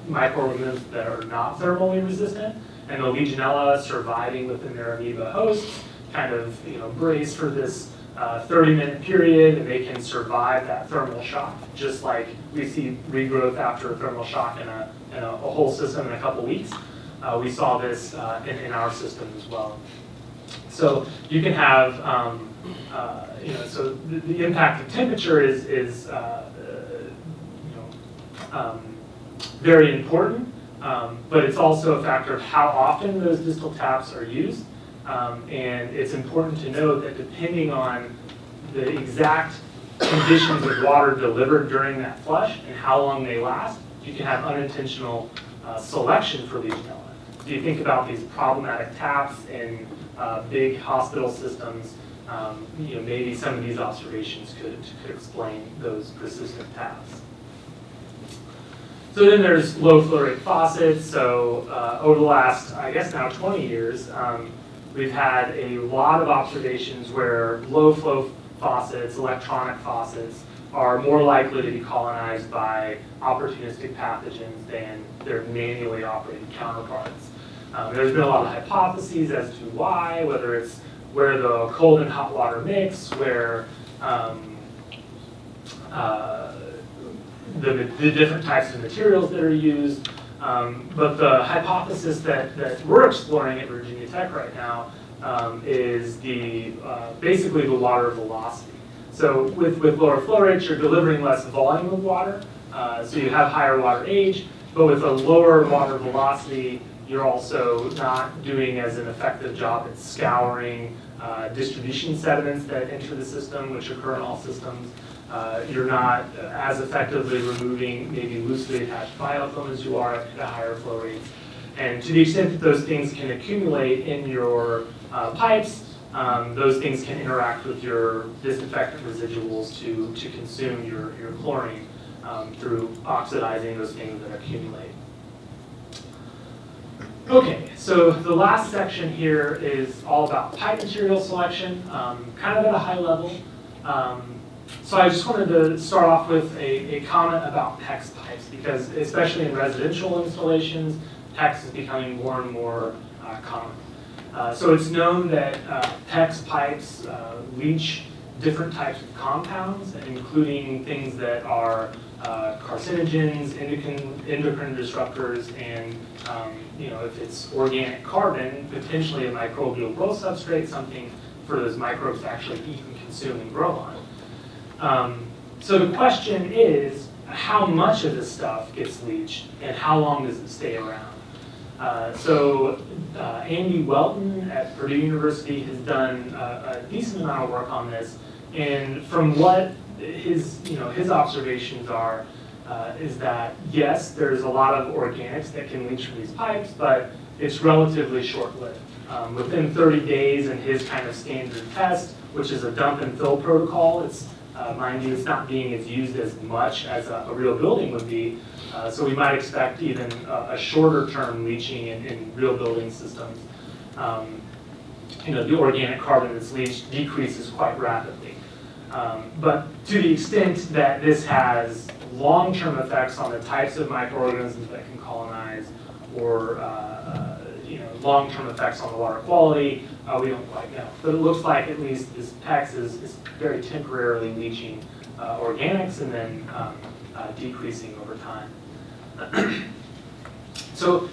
microorganisms that are not thermally resistant, and the Legionella surviving within their amoeba hosts kind of brace for this 30-minute period, and they can survive that thermal shock, just like we see regrowth after a thermal shock in a whole system in a couple weeks. We saw this in our system as well. So you can have, so the impact of temperature is very important, but it's also a factor of how often those distal taps are used. And it's important to note that depending on the exact conditions of water delivered during that flush and how long they last, you can have unintentional selection for Legionella. So you think about these problematic taps in big hospital systems, maybe some of these observations could explain those persistent taps. So then there's low flow rate faucets. So over the last, I guess now 20 years, we've had a lot of observations where low flow faucets, electronic faucets, are more likely to be colonized by opportunistic pathogens than their manually operated counterparts. There's been a lot of hypotheses as to why, whether it's where the cold and hot water mix, where the different types of materials that are used. But the hypothesis that we're exploring at Virginia Tech right now is basically the water velocity. So with lower flow rates, you're delivering less volume of water, so you have higher water age, but with a lower water velocity, you're also not doing as an effective job at scouring distribution sediments that enter the system, which occur in all systems. You're not as effectively removing maybe loosely attached biofilm as you are at higher flow rates. And to the extent that those things can accumulate in your pipes, those things can interact with your disinfectant residuals to consume your chlorine through oxidizing those things that accumulate. Okay, so the last section here is all about pipe material selection, kind of at a high level. So I just wanted to start off with a comment about PEX pipes, because especially in residential installations, PEX is becoming more and more common. So it's known that PEX pipes leach different types of compounds, including things that are carcinogens, endocrine disruptors, and if it's organic carbon, potentially a microbial growth substrate, something for those microbes to actually eat and consume and grow on. So the question is, how much of this stuff gets leached and how long does it stay around? So Andy Welton at Purdue University has done a decent amount of work on this, and from what his observations are, is that yes, there's a lot of organics that can leach from these pipes, but it's relatively short-lived. Within 30 days in his kind of standard test, which is a dump and fill protocol, it's mind you, it's not being as used as much as a real building would be. So we might expect even a shorter term leaching in real building systems. The organic carbon that's leached decreases quite rapidly. But to the extent that this has long-term effects on the types of microorganisms that can colonize, or long-term effects on the water quality, we don't quite know. But it looks like at least this PEX is very temporarily leaching organics and then decreasing over time. So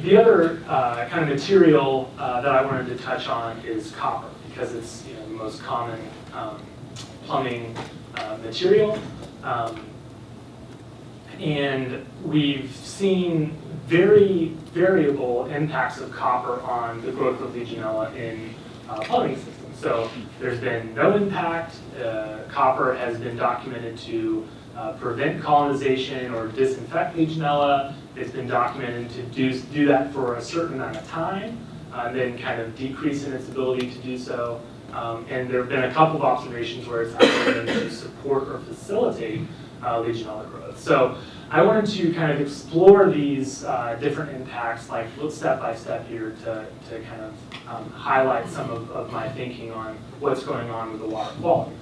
the other kind of material that I wanted to touch on is copper, because it's the most common plumbing material. And we've seen very variable impacts of copper on the growth of Legionella in plumbing systems. So there's been no impact. Copper has been documented to prevent colonization or disinfect Legionella. It's been documented to do that for a certain amount of time, then kind of decrease in its ability to do so. And there have been a couple of observations where it's actually been to support or facilitate Legionella growth. So I wanted to kind of explore these different impacts, like let's step by step here to kind of highlight some of my thinking on what's going on with the water quality.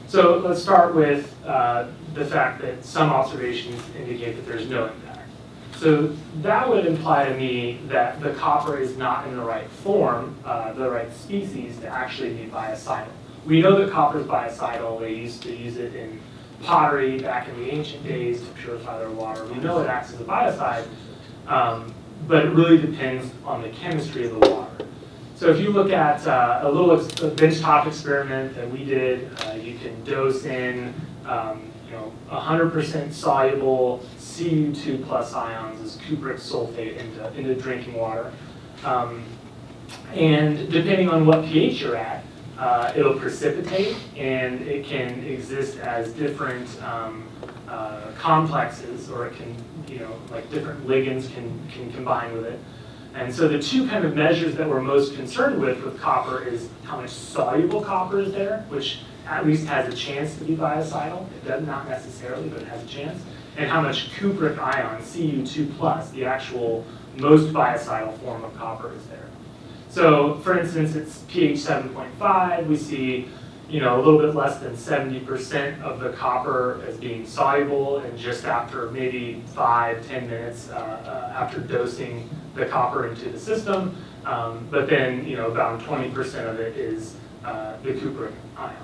So let's start with the fact that some observations indicate that there's no impact. So that would imply to me that the copper is not in the right form, the right species to actually be biocidal. We know that copper is biocidal. They used to use it in pottery back in the ancient days to purify their water. We know it acts as a biocide, but it really depends on the chemistry of the water. So if you look at a little benchtop experiment that we did, you can dose in 100% soluble Cu2 plus ions as cupric sulfate into drinking water. And depending on what pH you're at, it'll precipitate, and it can exist as different complexes, or it can, like different ligands can combine with it. And so the two kind of measures that we're most concerned with copper is how much soluble copper is there, which at least has a chance to be biocidal. It does not necessarily, but it has a chance. And how much cupric ion, Cu2+, the actual most biocidal form of copper, is there. So for instance, it's pH 7.5. We see a little bit less than 70% of the copper as being soluble, and just after maybe 5-10 minutes after dosing the copper into the system. But then about 20% of it is the cupric ion.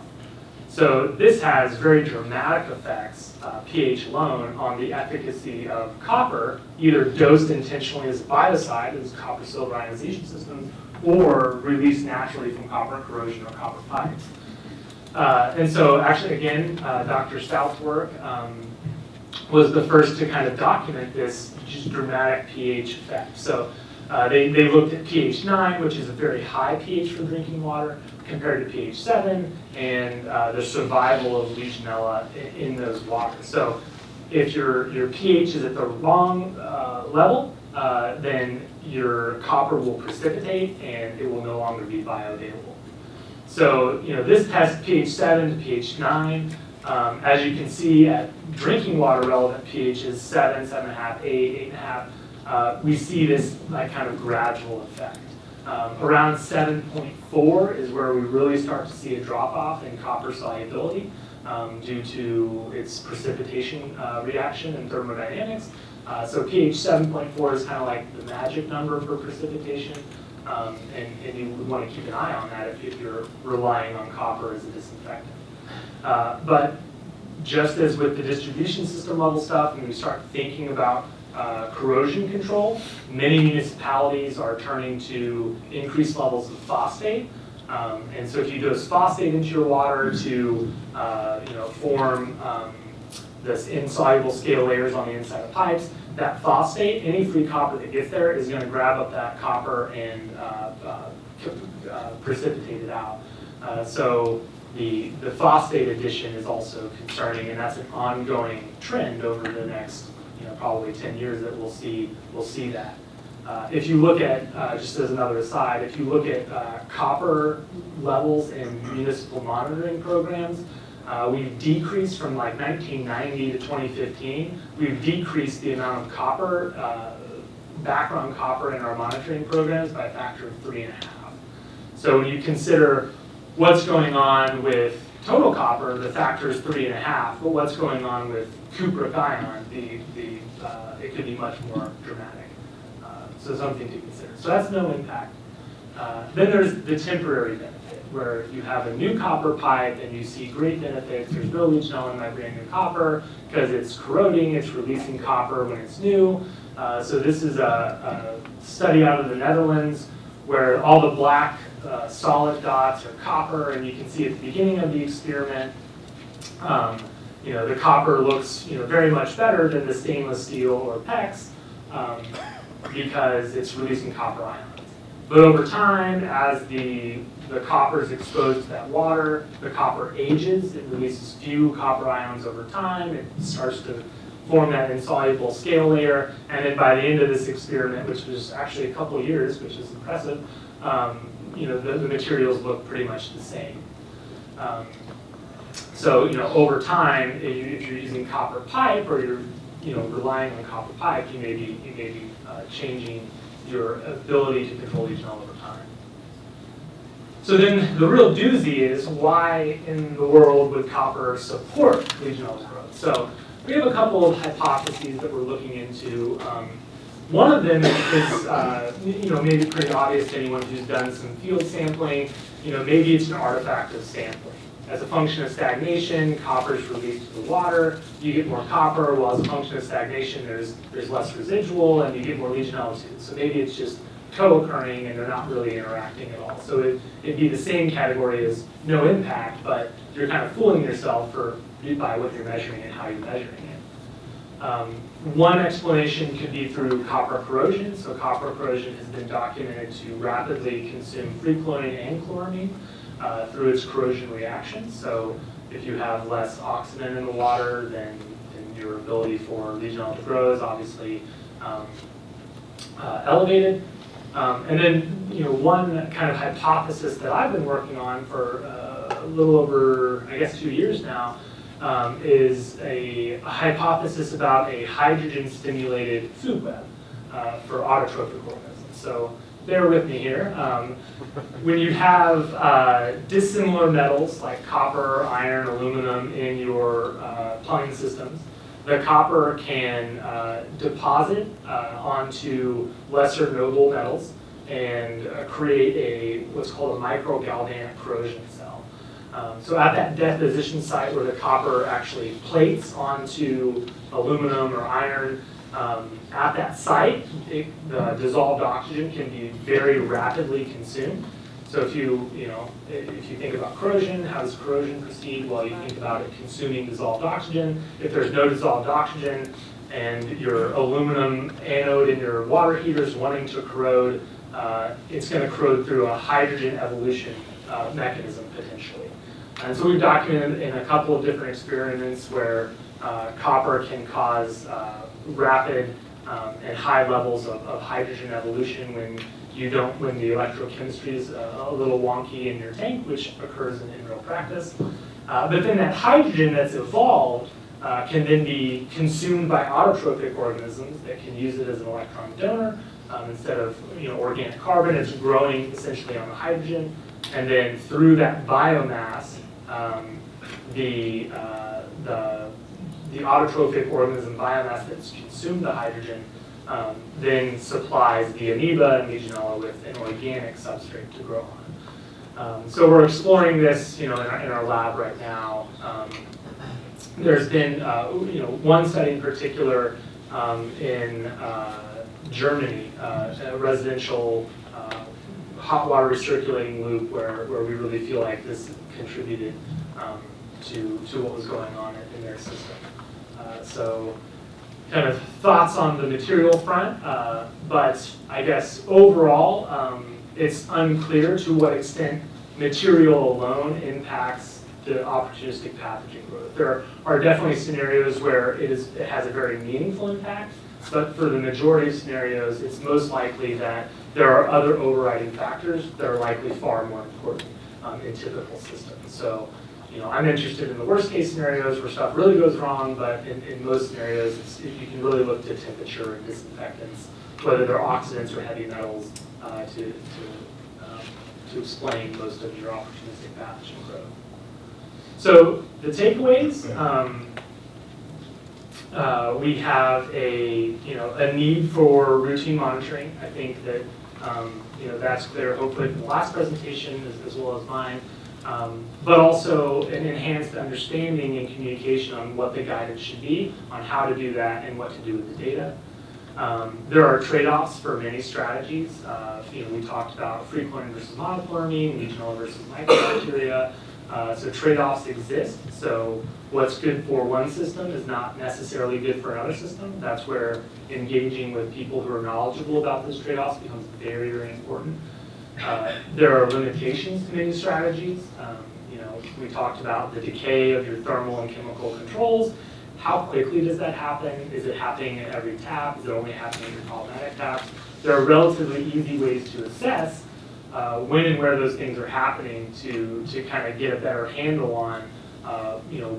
So this has very dramatic effects, pH alone, on the efficacy of copper, either dosed intentionally as a biocide, as copper silver ionization systems, or released naturally from copper corrosion or copper pipes. And so actually, again, Dr. Stout's work was the first to kind of document this just dramatic pH effect. So they looked at pH 9, which is a very high pH for drinking water, compared to pH 7, and the survival of Legionella in those waters. So if your pH is at the wrong level, then your copper will precipitate and it will no longer be bioavailable. So this test pH 7 to pH 9. As you can see, at drinking water relevant pH is 7, 7.5, 8, 8.5. We see this kind of gradual effect. Around 7.4 is where we really start to see a drop-off in copper solubility due to its precipitation reaction and thermodynamics. So pH 7.4 is kind of like the magic number for precipitation, and you would want to keep an eye on that if you're relying on copper as a disinfectant. But just as with the distribution system level stuff, when we start thinking about corrosion control, many municipalities are turning to increased levels of phosphate. And so if you dose phosphate into your water to form this insoluble scale layers on the inside of pipes, that phosphate, any free copper that gets there, is going to grab up that copper and precipitate it out. So the phosphate addition is also concerning, and that's an ongoing trend over the next probably 10 years that we'll see that. If you look at, just as another aside, if you look at copper levels in municipal monitoring programs, we've decreased from like 1990 to 2015, we've decreased the amount of copper, background copper in our monitoring programs by a factor of 3.5. So when you consider what's going on with total copper, the factor is 3.5, but what's going on with cupric ion, it could be much more dramatic. So something to consider. So that's no impact. Then there's the temporary benefit, where you have a new copper pipe and you see great benefits. There's no Legionella in my brand new copper because it's corroding, it's releasing copper when it's new. So this is a study out of the Netherlands where all the black solid dots are copper, and you can see at the beginning of the experiment, the copper looks very much better than the stainless steel or PEX because it's releasing copper ions. But over time, as the copper is exposed to that water, the copper ages, it releases few copper ions over time, it starts to form that insoluble scale layer, and then by the end of this experiment, which was actually a couple of years, which is impressive, the materials look pretty much the same. So over time, if you're using copper pipe or you're relying on copper pipe, you may be changing your ability to control Legionella over time. So then the real doozy is, why in the world would copper support Legionella growth? So we have a couple of hypotheses that we're looking into. One of them is maybe pretty obvious to anyone who's done some field sampling. Maybe it's an artifact of sampling. As a function of stagnation, copper is released to the water. You get more copper, while as a function of stagnation, there's less residual, and you get more Legionella too. So maybe it's just co-occurring, and they're not really interacting at all. So it'd be the same category as no impact, but you're kind of fooling yourself by what you're measuring and how you're measuring it. One explanation could be through copper corrosion. So copper corrosion has been documented to rapidly consume free chlorine and chloramine through its corrosion reactions. So if you have less oxygen in the water, then your ability for Legionella to grow is obviously elevated. And then, one kind of hypothesis that I've been working on for a little over, I guess, 2 years now, is a hypothesis about a hydrogen-stimulated food web for autotrophic organisms. So bear with me here. When you have dissimilar metals like copper, iron, aluminum in your plumbing systems, the copper can deposit onto lesser noble metals and create what's called a microgalvanic corrosion cell. So at that deposition site where the copper actually plates onto aluminum or iron, at that site, the dissolved oxygen can be very rapidly consumed. So if you think about corrosion, how does corrosion proceed? Well, you think about it consuming dissolved oxygen. If there's no dissolved oxygen and your aluminum anode in your water heater is wanting to corrode, it's going to corrode through a hydrogen evolution mechanism potentially. And so we've documented in a couple of different experiments where copper can cause rapid and high levels of hydrogen evolution when the electrochemistry is a little wonky in your tank, which occurs in real practice. But then that hydrogen that's evolved can then be consumed by autotrophic organisms that can use it as an electron donor. Instead of organic carbon, it's growing essentially on the hydrogen. And then through that biomass, the autotrophic organism biomass that's consumed the hydrogen then supplies the amoeba and Legionella with an organic substrate to grow on. So we're exploring this, in our lab right now. There's been, one study in particular in Germany, a residential hot water recirculating loop where we really feel like this contributed to what was going on in their system. So kind of thoughts on the material front, but I guess overall it's unclear to what extent material alone impacts the opportunistic pathogen growth. There are definitely scenarios where it has a very meaningful impact, but for the majority of scenarios, it's most likely that there are other overriding factors that are likely far more important in typical systems. So, I'm interested in the worst case scenarios where stuff really goes wrong, but in most scenarios, you can really look to temperature and disinfectants, whether they're oxidants or heavy metals, to explain most of your opportunistic pathogen growth. So the takeaways, we have a need for routine monitoring. I think that that's clear, hopefully from the last presentation as well as mine. But also an enhanced understanding and communication on what the guidance should be, on how to do that, and what to do with the data. There are trade-offs for many strategies. We talked about free chlorine versus monochloramine, Legionella versus mycobacteria. So trade-offs exist. So what's good for one system is not necessarily good for another system. That's where engaging with people who are knowledgeable about those trade-offs becomes very, very important. There are limitations to many strategies. We talked about the decay of your thermal and chemical controls. How quickly does that happen? Is it happening at every tap? Is it only happening at your problematic taps? There are relatively easy ways to assess when and where those things are happening to kind of get a better handle on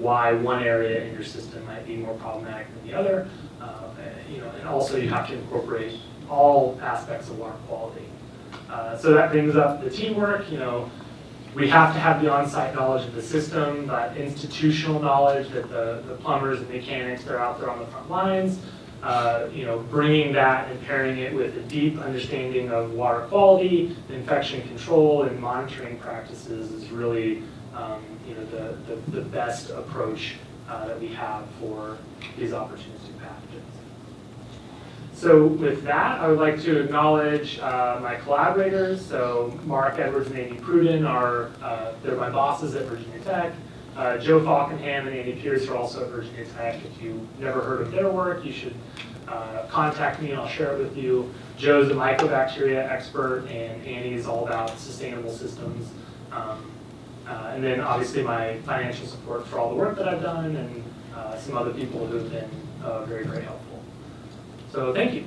why one area in your system might be more problematic than the other. And also you have to incorporate all aspects of water quality. So that brings up the teamwork. We have to have the on-site knowledge of the system, that institutional knowledge that the plumbers and mechanics that are out there on the front lines. Bringing that and pairing it with a deep understanding of water quality, infection control, and monitoring practices is really the best approach that we have for these opportunistic pathogens. So with that, I would like to acknowledge my collaborators. So Mark Edwards and Amy Pruden they're my bosses at Virginia Tech. Joe Falkenham and Andy Pierce are also at Virginia Tech. If you've never heard of their work, you should contact me and I'll share it with you. Joe's a mycobacteria expert and Andy is all about sustainable systems. And then obviously my financial support for all the work that I've done and some other people who have been very, very helpful. So thank you.